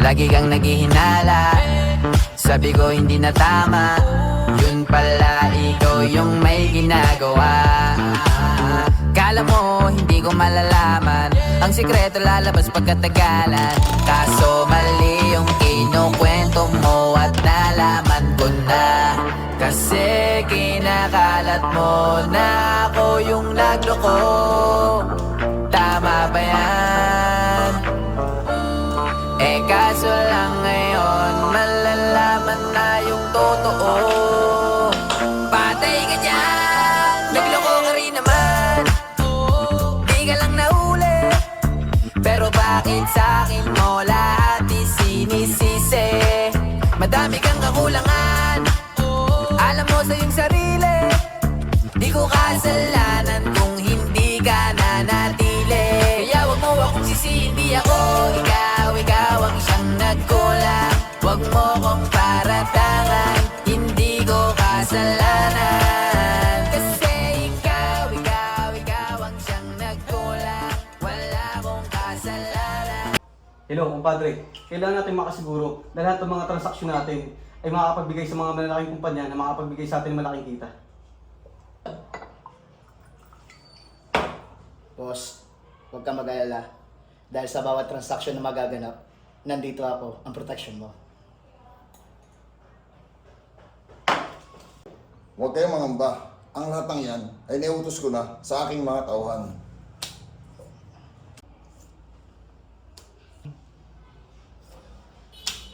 Lagi kang naghihinala, sabi ko hindi na tama. Yun pala ikaw yung may ginagawa. Kala mo hindi ko malalaman, ang sikreto lalabas pagkatagalan. Kaso mali yung kinukwento mo at nalaman ko na. Kasi kinakalat mo na ako yung nagloko. Tama ba yan? Eh kaso lang ngayon malalaman na yung totoo. Patay ka dyan, nagloko ka rin naman. Di ka lang nahuli, pero bakit sa'kin mo lahat isinisisi? Madami kang kakulangan, alam mo sa iyong sarili. Di ko kasalanan kung hindi ka nanatili. Kaya wag mo akong sisihin, di ako ikaw ang siyang nagkulang. Wag mo kong paratangan, hindi ko kasalanan. Kasi ikaw ang siyang nagkulang. Wala akong kasalanan. Hello, kumpadre. Kailangan natin makasiguro na lahat ng mga transaksyon natin ay makakapagbigay sa mga malalaking kumpanya na makakapagbigay sa atin ng malaking kita. Boss, huwag kang mag-alala. Dahil sa bawat transaksyon na magaganap, nandito ako, ang protection mo. Huwag kayong mangamba. Ang lahat ng yan ay niutos ko na sa aking mga tauhan.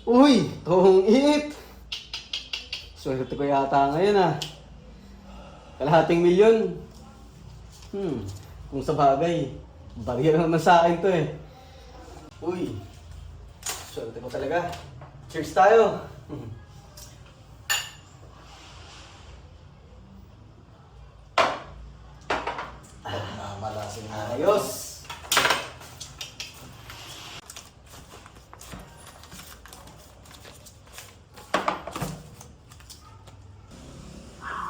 Uy! Toong init! Swerte ko yata ngayon ah. Kalahating milyon. Kung sa bagay, barya naman sa akin to eh. Uy! Swerte ko talaga. Cheers tayo! Malasing na. Ayos!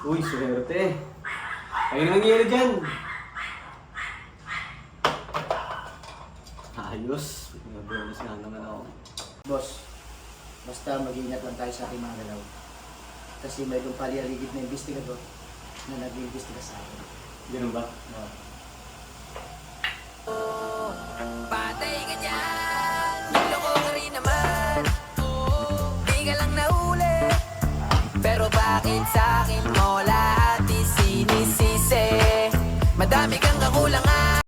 Uy, swerte. Ayun ang nangyari dyan. Ayos. May bonus nga naman ako. Boss, basta mag-iingat lang tayo sa ating mga galaw. Kasi may doon pali aligid na investigador na nag-iimbestiga sa akin. Ganun ba? No.